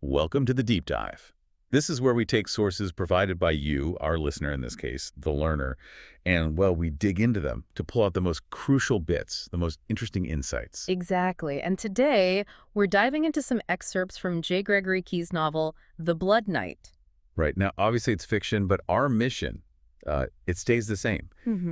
Welcome to the deep dive. This is where we take sources provided by you, our listener in this case, the learner, and, well, we dig into them to pull out the most crucial bits, the most interesting insights. Exactly. And today, we're diving into some excerpts from J. Gregory Keyes' novel, The Blood Knight. Right. Now, obviously it's fiction, but our mission, it stays the same.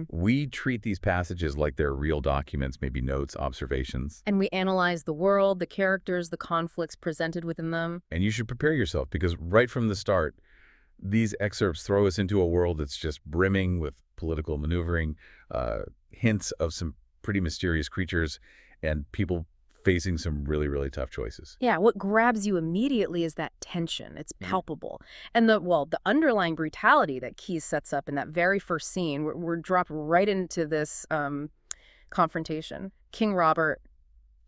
We treat these passages like they're real documents, maybe notes, observations. And we analyze the world, the characters, the conflicts presented within them. And you should prepare yourself because right from the start, these excerpts throw us into a world that's just brimming with political maneuvering, hints of some pretty mysterious creatures, and people facing some really, really tough choices. Yeah, what grabs you immediately is that tension. It's palpable. And the underlying brutality that Keyes sets up in that very first scene, we're dropped right into this confrontation. King Robert,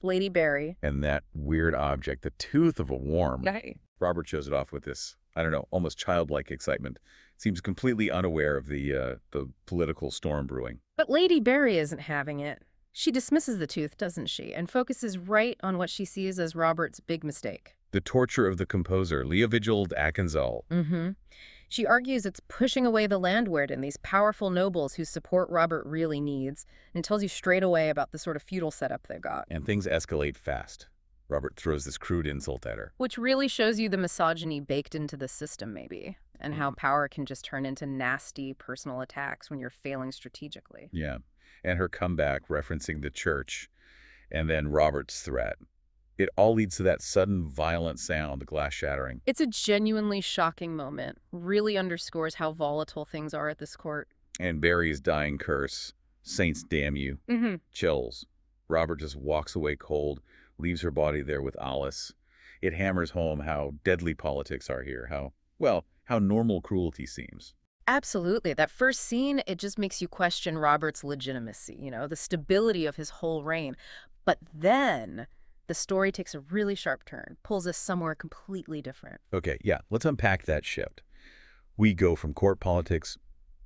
Lady Barry. And that weird object, the tooth of a Waurm. Right. Robert shows it off with this, I don't know, almost childlike excitement. Seems completely unaware of the political storm brewing. But Lady Barry isn't having it. She dismisses the tooth, doesn't she, and focuses right on what she sees as Robert's big mistake. The torture of the composer, Leovigild Akenzal. She argues it's pushing away the landward these powerful nobles whose support Robert really needs, and tells you straight away about the sort of feudal setup they've got. And things escalate fast. Robert throws this crude insult at her. Which really shows you the misogyny baked into the system, maybe, and how power can just turn into nasty personal attacks when you're failing strategically. Yeah. And her comeback referencing the church, and then Robert's threat. It all leads to that sudden violent sound, the glass shattering. It's a genuinely shocking moment. Really underscores how volatile things are at this court. And Barry's dying curse, saints damn you, chills. Robert just walks away cold, leaves her body there with Alice. It hammers home how deadly politics are here, how normal cruelty seems. Absolutely. That first scene, it just makes you question Robert's legitimacy, the stability of his whole reign. But then the story takes a really sharp turn, pulls us somewhere completely different. Okay, yeah, let's unpack that shift. We go from court politics,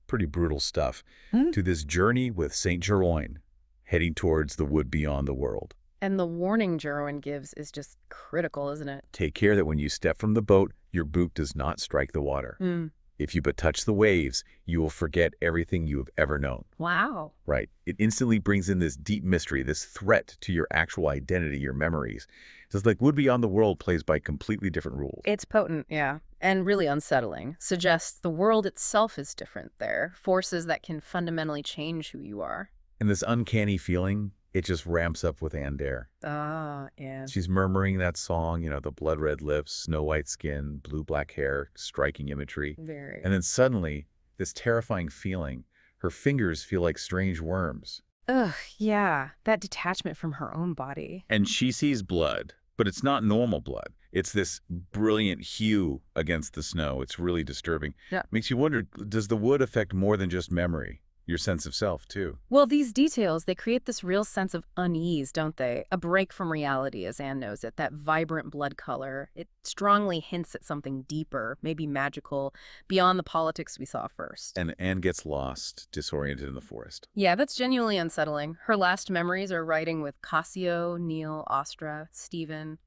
pretty brutal stuff, to this journey with Saint Geroin, heading towards the wood beyond the world. And the warning Geroin gives is just critical, isn't it? Take care that when you step from the boat, your boot does not strike the water. If you but touch the waves, you will forget everything you have ever known. Wow. Right. It instantly brings in this deep mystery, this threat to your actual identity, your memories. It's like Wood Beyond the World plays by completely different rules. It's potent, yeah, and really unsettling. Suggests the world itself is different there, forces that can fundamentally change who you are. And this uncanny feeling, it just ramps up with Dare. Yeah. She's murmuring that song, the blood-red lips, snow-white skin, blue-black hair, striking imagery. Very. And then suddenly, this terrifying feeling, her fingers feel like strange worms. Ugh, yeah, that detachment from her own body. And she sees blood, but it's not normal blood. It's this brilliant hue against the snow. It's really disturbing. Yeah. Makes you wonder, does the wood affect more than just memory? Your sense of self, too. Well, these details, they create this real sense of unease, don't they? A break from reality, as Anne knows it. That vibrant blood color, it strongly hints at something deeper, maybe magical, beyond the politics we saw first. And Anne gets lost, disoriented in the forest. Yeah, that's genuinely unsettling. Her last memories are riding with Cazio, Neil, Ostra, Stephen.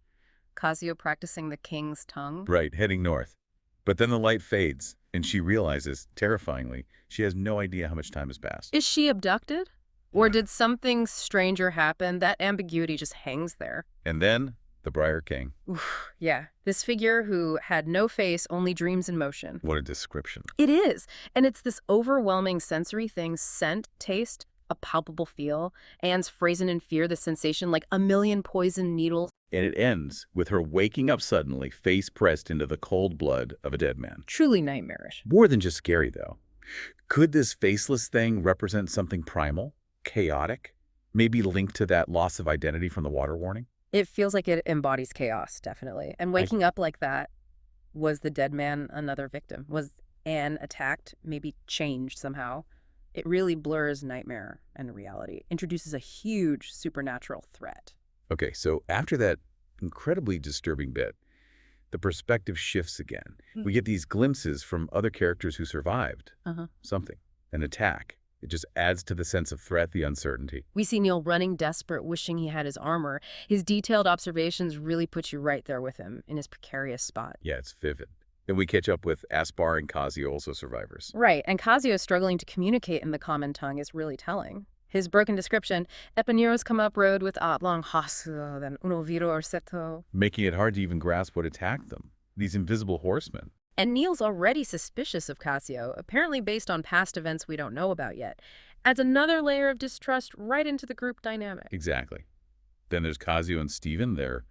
Cazio practicing the king's tongue. Right, heading north. But then the light fades, and she realizes, terrifyingly, she has no idea how much time has passed. Is she abducted? Or did something stranger happen? That ambiguity just hangs there. And then, the Briar King. Oof, yeah, this figure who had no face, only dreams in motion. What a description. It is. And it's this overwhelming sensory thing, scent, taste, a palpable feel. Anne's frozen in fear, the sensation like a million poison needles. And it ends with her waking up suddenly, face pressed into the cold blood of a dead man. Truly nightmarish. More than just scary, though. Could this faceless thing represent something primal, chaotic, maybe linked to that loss of identity from the water warning? It feels like it embodies chaos, definitely. And waking up like that, was the dead man another victim? Was Anne attacked, maybe changed somehow? It really blurs nightmare and reality, introduces a huge supernatural threat. Okay, so after that incredibly disturbing bit, the perspective shifts again. We get these glimpses from other characters who survived something, an attack, It just adds to the sense of threat, the uncertainty. We see Neil running desperate, wishing he had his armor. His detailed observations really put you right there with him in his precarious spot. Yeah, it's vivid. Then we catch up with Aspar and Cazio, also survivors. Right, and Cazio struggling to communicate in the common tongue is really telling. His broken description, Epaneros come up road with long hasu, then uno viro orseto. Making it hard to even grasp what attacked them. These invisible horsemen. And Neil's already suspicious of Cazio, apparently based on past events we don't know about yet. Adds another layer of distrust right into the group dynamic. Exactly. Then there's Cazio and Stephen. Their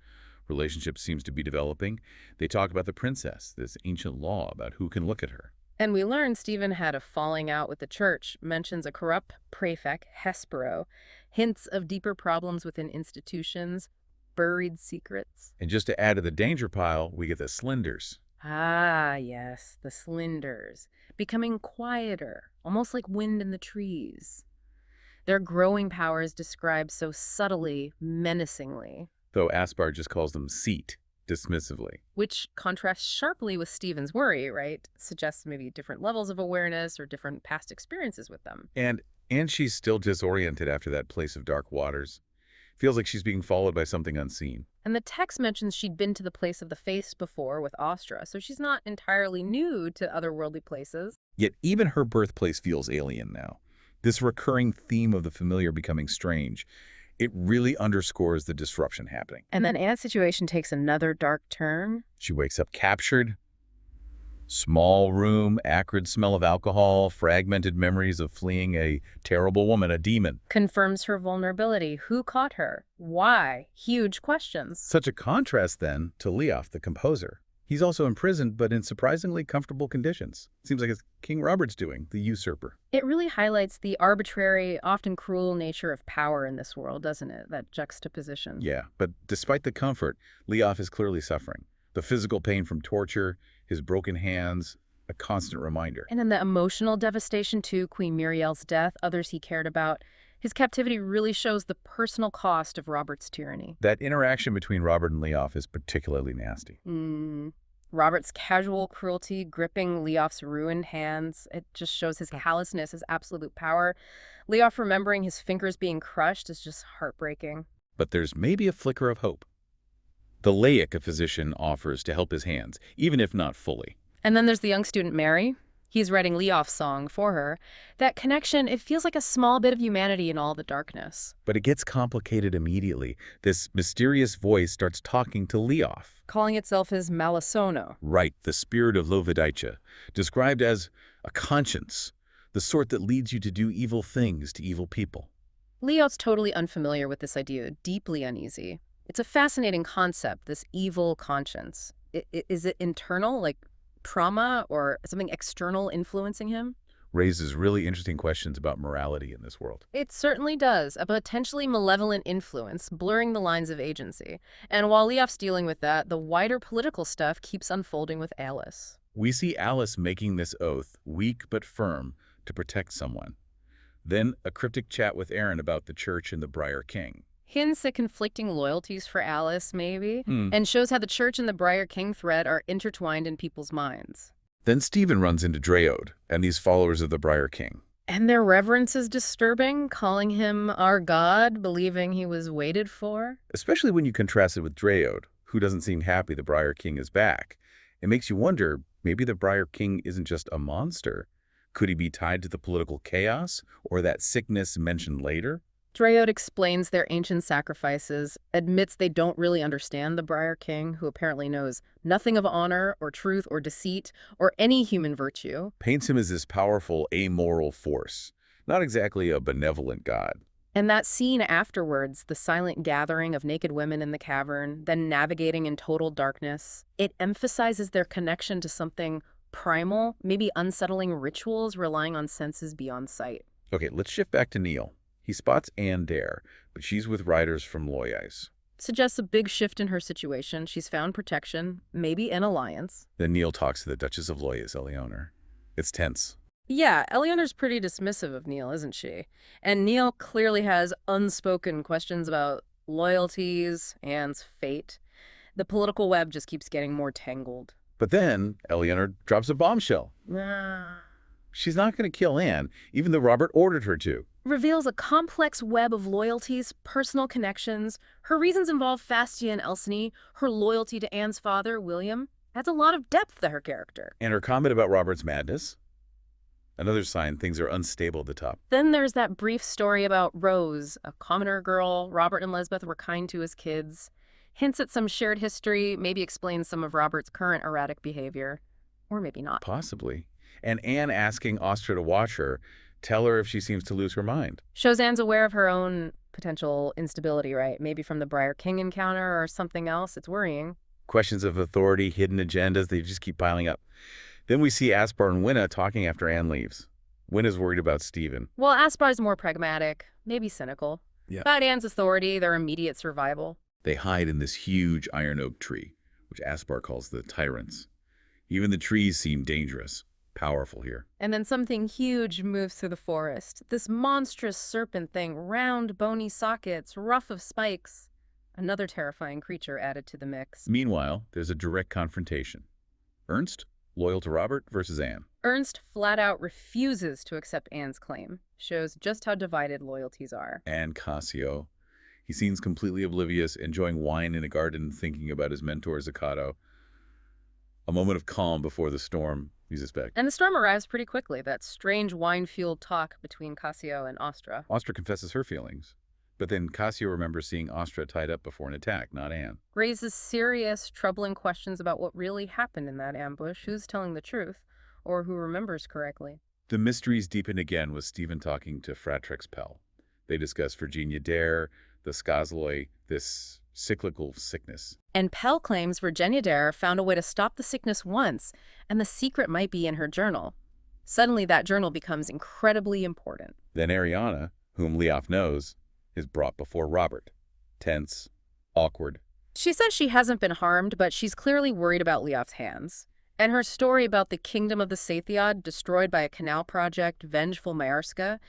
relationship seems to be developing. They talk about the princess, this ancient law about who can look at her. And we learn Stephen had a falling out with the church, mentions a corrupt prefect, Hespero, hints of deeper problems within institutions, buried secrets. And just to add to the danger pile, we get the Slenders. Ah, yes, the Slenders, becoming quieter, almost like wind in the trees. Their growing powers described so subtly, menacingly. Though Aspar just calls them seat, dismissively. Which contrasts sharply with Stephen's worry, right? Suggests maybe different levels of awareness or different past experiences with them. And she's still disoriented after that place of dark waters. Feels like she's being followed by something unseen. And the text mentions she'd been to the place of the face before with Astra, so she's not entirely new to otherworldly places. Yet even her birthplace feels alien now. This recurring theme of the familiar becoming strange, it really underscores the disruption happening. And then Anne's situation takes another dark turn. She wakes up captured. Small room, acrid smell of alcohol, fragmented memories of fleeing a terrible woman, a demon. Confirms her vulnerability. Who caught her? Why? Huge questions. Such a contrast, then, to Leof, the composer. He's also imprisoned, but in surprisingly comfortable conditions. Seems like it's King Robert's doing, the usurper. It really highlights the arbitrary, often cruel nature of power in this world, doesn't it? That juxtaposition. Yeah, but despite the comfort, Leof is clearly suffering. The physical pain from torture, his broken hands, a constant reminder. And then the emotional devastation too, Queen Muriel's death, others he cared about. His captivity really shows the personal cost of Robert's tyranny. That interaction between Robert and Leof is particularly nasty. Robert's casual cruelty gripping Leof's ruined hands. It just shows his callousness, his absolute power. Leof remembering his fingers being crushed is just heartbreaking. But there's maybe a flicker of hope. The laic a physician offers to help his hands, even if not fully. And then there's the young student Mary. He's writing Leof's song for her. That connection, it feels like a small bit of humanity in all the darkness. But it gets complicated immediately. This mysterious voice starts talking to Leof. Calling itself his Malasono. Right, the spirit of Lovedaicha, described as a conscience, the sort that leads you to do evil things to evil people. Leof's totally unfamiliar with this idea, deeply uneasy. It's a fascinating concept, this evil conscience. Is it internal, like trauma, or something external influencing him? Raises really interesting questions about morality in this world. It certainly does. A potentially malevolent influence, blurring the lines of agency. And while Leof's dealing with that, the wider political stuff keeps unfolding with Alice. We see Alice making this oath, weak but firm, to protect someone. Then a cryptic chat with Aaron about the church and the Briar King. Hints at conflicting loyalties for Alice, maybe, and shows how the church and the Briar King thread are intertwined in people's minds. Then Stephen runs into Dreod and these followers of the Briar King. And their reverence is disturbing, calling him our god, believing he was waited for. Especially when you contrast it with Dreod, who doesn't seem happy the Briar King is back. It makes you wonder, maybe the Briar King isn't just a monster. Could he be tied to the political chaos or that sickness mentioned later? Dreod explains their ancient sacrifices, admits they don't really understand the Briar King, who apparently knows nothing of honor or truth or deceit or any human virtue. Paints him as this powerful, amoral force, not exactly a benevolent god. And that scene afterwards, the silent gathering of naked women in the cavern, then navigating in total darkness, it emphasizes their connection to something primal, maybe unsettling rituals relying on senses beyond sight. Okay, let's shift back to Neil. He spots Anne Dare, but she's with riders from Loyais. Suggests a big shift in her situation. She's found protection, maybe an alliance. Then Neil talks to the Duchess of Loyais, Eleanor. It's tense. Yeah, Eleanor's pretty dismissive of Neil, isn't she? And Neil clearly has unspoken questions about loyalties, Anne's fate. The political web just keeps getting more tangled. But then Eleanor drops a bombshell. She's not going to kill Anne, even though Robert ordered her to. Reveals a complex web of loyalties, personal connections. Her reasons involve Fastia and Elsene. Her loyalty to Anne's father, William, adds a lot of depth to her character. And her comment about Robert's madness? Another sign things are unstable at the top. Then there's that brief story about Rose, a commoner girl Robert and Lisbeth were kind to as kids. Hints at some shared history, maybe explains some of Robert's current erratic behavior. Or maybe not. Possibly. And Anne asking Ostra to watch her, tell her if she seems to lose her mind. Shows Anne's aware of her own potential instability, right? Maybe from the Briar King encounter or something else. It's worrying. Questions of authority, hidden agendas, they just keep piling up. Then we see Aspar and Winna talking after Anne leaves. Winna's worried about Stephen. Well, Aspar's more pragmatic, maybe cynical. Yeah. About Anne's authority, their immediate survival. They hide in this huge iron oak tree, which Aspar calls the tyrants. Even the trees seem dangerous, powerful here. And then something huge moves through the forest. This monstrous serpent thing, round, bony sockets, rough of spikes. Another terrifying creature added to the mix. Meanwhile, there's a direct confrontation. Ernst, loyal to Robert, versus Anne. Ernst flat out refuses to accept Anne's claim. Shows just how divided loyalties are. And Cazio. He seems completely oblivious, enjoying wine in a garden, thinking about his mentor, Zaccato. A moment of calm before the storm, you suspect. And the storm arrives pretty quickly, that strange wine-fueled talk between Cazio and Ostra. Ostra confesses her feelings, but then Cazio remembers seeing Ostra tied up before an attack, not Anne. Raises serious, troubling questions about what really happened in that ambush, who's telling the truth, or who remembers correctly. The mysteries deepen again with Stephen talking to Fratrix Pell. They discuss Virginia Dare, the Skazloi, this cyclical sickness. And Pell claims Virginia Dare found a way to stop the sickness once, and the secret might be in her journal. Suddenly, that journal becomes incredibly important. Then Ariana, whom Leof knows, is brought before Robert. Tense, awkward. She says she hasn't been harmed, but she's clearly worried about Leof's hands. And her story about the kingdom of the Sathiad, destroyed by a canal project, vengeful Maerska,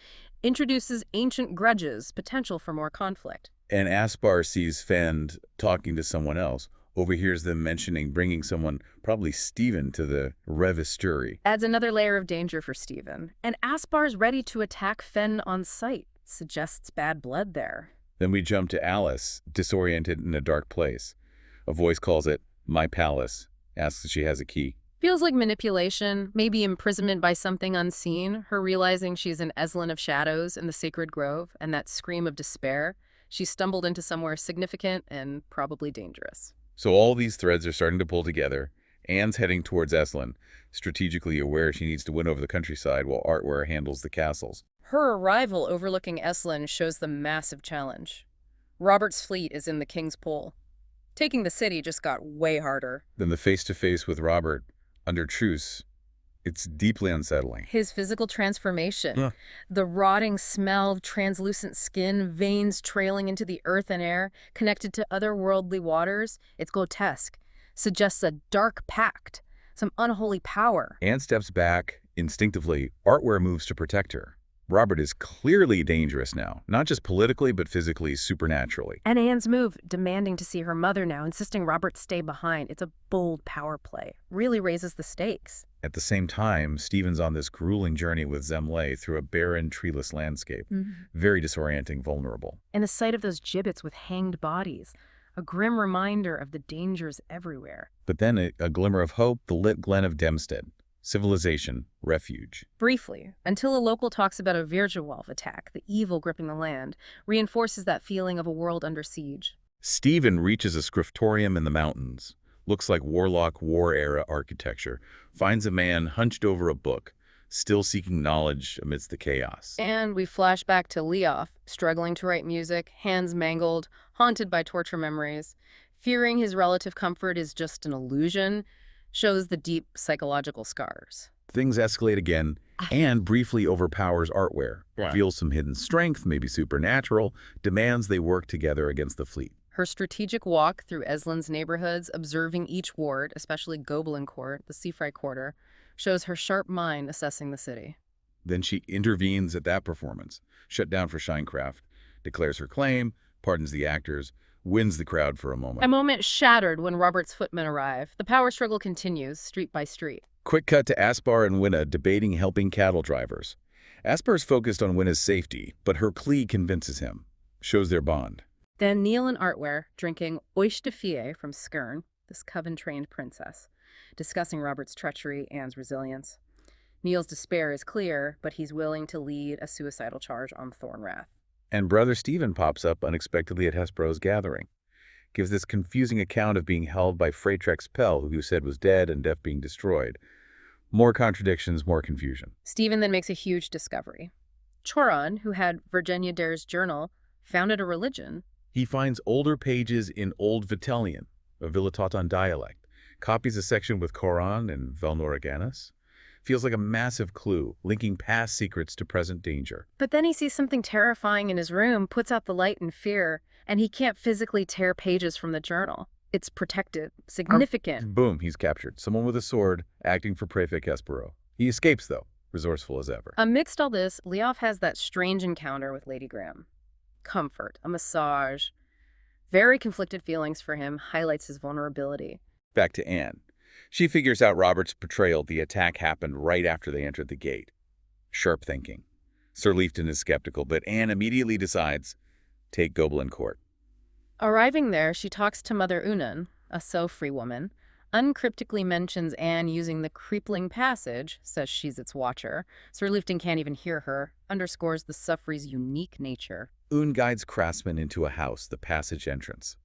introduces ancient grudges, potential for more conflict. And Aspar sees Fend talking to someone else, overhears them mentioning bringing someone, probably Stephen, to the Revistury. Adds another layer of danger for Stephen. And Aspar's ready to attack Fenn on sight. Suggests bad blood there. Then we jump to Alice, disoriented in a dark place. A voice calls it, "My palace," asks if she has a key. Feels like manipulation, maybe imprisonment by something unseen, her realizing she's an Eslin of shadows in the sacred grove, and that scream of despair. She stumbled into somewhere significant and probably dangerous. So all these threads are starting to pull together. Anne's heading towards Eslin, strategically aware she needs to win over the countryside while Artware handles the castles. Her arrival overlooking Eslin shows the massive challenge. Robert's fleet is in the King's Pole. Taking the city just got way harder. Then the face-to-face with Robert, under truce, it's deeply unsettling. His physical transformation, Yeah. the rotting smell of translucent skin, veins trailing into the earth and air, connected to otherworldly waters, it's grotesque. Suggests a dark pact, some unholy power. Anne steps back. Instinctively, Artware moves to protect her. Robert is clearly dangerous now, not just politically, but physically, supernaturally. And Anne's move, demanding to see her mother now, insisting Robert stay behind. It's a bold power play. Really raises the stakes. At the same time, Stephen's on this grueling journey with Zemlé through a barren, treeless landscape. Very disorienting, vulnerable. And the sight of those gibbets with hanged bodies, a grim reminder of the dangers everywhere. But then a glimmer of hope, the lit glen of Dempstead. Civilization, refuge. Briefly, until a local talks about a Virgewolf attack, the evil gripping the land, reinforces that feeling of a world under siege. Stephen reaches a scriptorium in the mountains. Looks like warlock, war-era architecture. Finds a man hunched over a book, still seeking knowledge amidst the chaos. And we flash back to Leof, struggling to write music, hands mangled, haunted by torture memories. Fearing his relative comfort is just an illusion, shows the deep psychological scars. Things escalate again, and briefly overpowers Artware. Reveals some hidden strength, maybe supernatural, demands they work together against the fleet. Her strategic walk through Eslin's neighborhoods, observing each ward, especially Gobelin Court, the Seafry Quarter, shows her sharp mind assessing the city. Then she intervenes at that performance, shut down for Shinecraft, declares her claim, pardons the actors, wins the crowd for a moment. A moment shattered when Robert's footmen arrive. The power struggle continues, street by street. Quick cut to Aspar and Winna debating helping cattle drivers. Aspar's focused on Winna's safety, but her plea convinces him. Shows their bond. Then Neil and Artware drinking Oish de Fie from Skirn, this coven-trained princess, discussing Robert's treachery, Anne's resilience. Neil's despair is clear, but he's willing to lead a suicidal charge on Thornrath. And Brother Stephen pops up unexpectedly at Hespero's gathering. Gives this confusing account of being held by Freitrex Pell, who you said was dead and Death being destroyed. More contradictions, more confusion. Stephen then makes a huge discovery. Choron, who had Virginia Dare's journal, founded a religion. He finds older pages in Old Vitellian, a Villatautan dialect, copies a section with Coran and Velnoriganus. Feels like a massive clue, linking past secrets to present danger. But then he sees something terrifying in his room, puts out the light in fear, and he can't physically tear pages from the journal. It's protected, significant. Boom, he's captured. Someone with a sword, acting for Prefect Hespero. He escapes, though, resourceful as ever. Amidst all this, Leof has that strange encounter with Lady Graham. Comfort, a massage. Very conflicted feelings for him, highlights his vulnerability. Back to Anne. She figures out Robert's betrayal. The attack happened right after they entered the gate. Sharp thinking. Sir Leafton is skeptical, but Anne immediately decides, take Gobelin Court. Arriving there, she talks to Mother Unan, a so-free woman, uncryptically mentions Anne using the creepling passage, says she's its watcher. Sir Leafton can't even hear her, underscores the Suffrey's unique nature. Un guides craftsmen into a house, the passage entrance.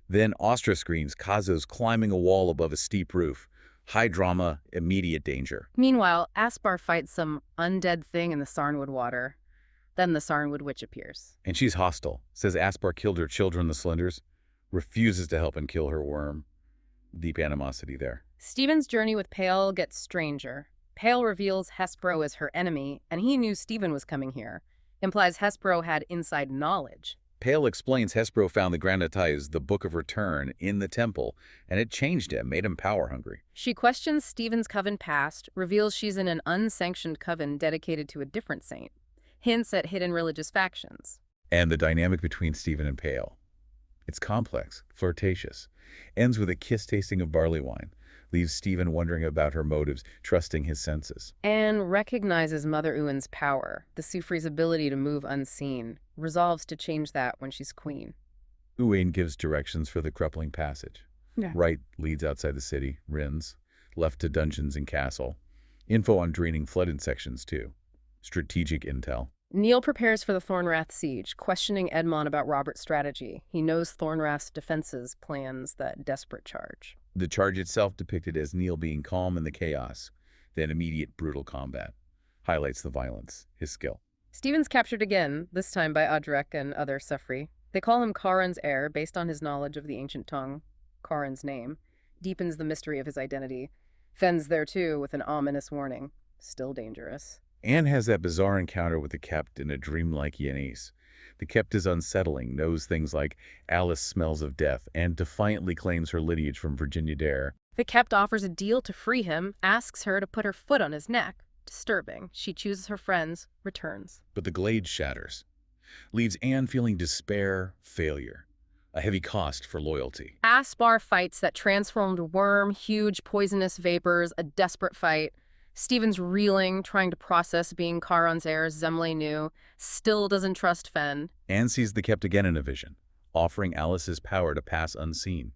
Then Ostra screams Cazio's climbing a wall above a steep roof. High drama, immediate danger. Meanwhile, Aspar fights some undead thing in the Sarnwood water. Then the Sarnwood witch appears. And she's hostile. Says Aspar killed her children, the Slenders. Refuses to help and kill her worm. Deep animosity there. Stephen's journey with Pale gets stranger. Pale reveals Hespero as her enemy, and he knew Stephen was coming here. Implies Hespero had inside knowledge. Pale explains Hespero found the Granatize, the Book of Return, in the temple, and it changed him, made him power-hungry. She questions Stephen's coven past, reveals she's in an unsanctioned coven dedicated to a different saint. Hints at hidden religious factions. And the dynamic between Stephen and Pale. It's complex, flirtatious. Ends with a kiss tasting of barley wine. Leaves Stephen wondering about her motives, trusting his senses. Anne recognizes Mother Uan's power, the Sufri's ability to move unseen. Resolves to change that when she's queen. Uain gives directions for the Crippling Passage. Yeah. Right leads outside the city, Rins. Left to dungeons and castle. Info on draining flooded sections, too. Strategic intel. Neil prepares for the Thornrath siege, questioning Edmond about Robert's strategy. He knows Thornrath's defenses plans that desperate charge. The charge itself depicted as Neil being calm in the chaos, then immediate brutal combat. Highlights the violence, his skill. Stephen's captured again, this time by Odrek and other Suffri. They call him Karin's heir based on his knowledge of the ancient tongue. Karin's name deepens the mystery of his identity. Fens there too with an ominous warning. Still dangerous. Anne has that bizarre encounter with the Kept in a dreamlike Yenis. The Kept is unsettling, knows things like Alice smells of death, and defiantly claims her lineage from Virginia Dare. The Kept offers a deal to free him, asks her to put her foot on his neck. Disturbing. She chooses her friends, returns. But the glade shatters. Leaves Anne feeling despair, failure. A heavy cost for loyalty. Aspar fights that transformed Waurm, huge poisonous vapors, a desperate fight. Stephen's reeling, trying to process being Karin's heir, Zemle knew. Still doesn't trust Fen. Anne sees the Kept again in a vision, offering Alice's power to pass unseen.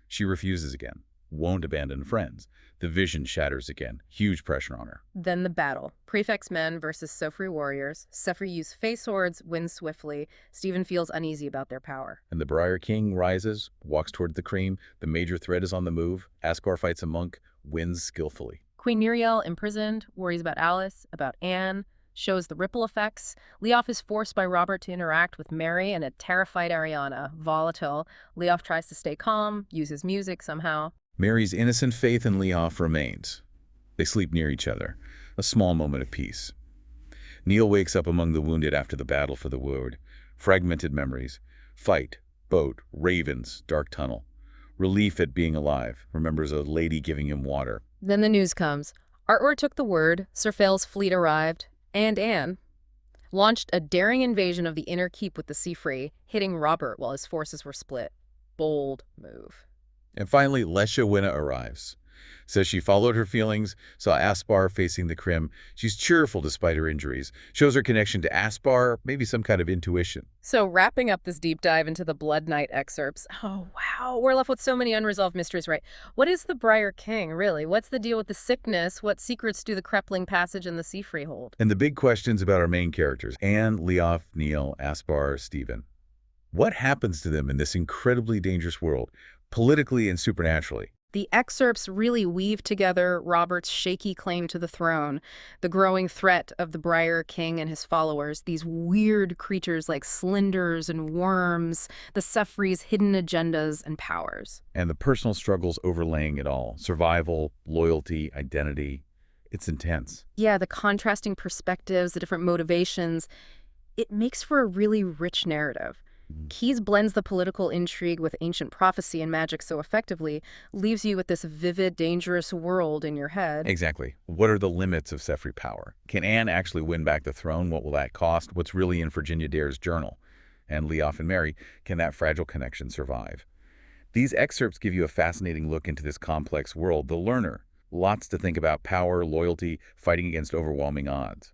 She refuses again, won't abandon friends. The vision shatters again, huge pressure on her. Then the battle. Prefect's men versus Sofri warriors. Sofri use face swords, win swiftly. Stephen feels uneasy about their power. And the Briar King rises, walks toward the cream. The major threat is on the move. Ascar fights a monk, wins skillfully. Queen Niriel, imprisoned, worries about Alice, about Anne, shows the ripple effects. Leof is forced by Robert to interact with Mary and a terrified Ariana, volatile. Leof tries to stay calm, uses music somehow. Mary's innocent faith in Leof remains. They sleep near each other, a small moment of peace. Neil wakes up among the wounded after the battle for the wood. Fragmented memories. Fight, boat, ravens, dark tunnel. Relief at being alive. Remembers a lady giving him water. Then the news comes. Artwar took the word, Sir Fael's fleet arrived, and Anne launched a daring invasion of the inner keep with the Seafree, hitting Robert while his forces were split. Bold move. And finally, Lesha Winna arrives. Says she followed her feelings, saw Aspar facing the Crim. She's cheerful despite her injuries. Shows her connection to Aspar, maybe some kind of intuition. So wrapping up this deep dive into the Blood Knight excerpts, oh wow, we're left with so many unresolved mysteries, right? What is the Briar King, really? What's the deal with the sickness? What secrets do the Crepling Passage and the Seafree hold? And the big questions about our main characters, Anne, Leof, Neil, Aspar, Stephen. What happens to them in this incredibly dangerous world, politically and supernaturally? The excerpts really weave together Robert's shaky claim to the throne, the growing threat of the Briar King and his followers, these weird creatures like slinders and worms, the Seafree's hidden agendas and powers. And the personal struggles overlaying it all, survival, loyalty, identity. It's intense. Yeah, the contrasting perspectives, the different motivations, it makes for a really rich narrative. Keyes blends the political intrigue with ancient prophecy and magic so effectively, leaves you with this vivid, dangerous world in your head. Exactly. What are the limits of Seafree power? Can Anne actually win back the throne? What will that cost? What's really in Virginia Dare's journal? And Leof and Mary, can that fragile connection survive? These excerpts give you a fascinating look into this complex world, the learner. Lots to think about: power, loyalty, fighting against overwhelming odds.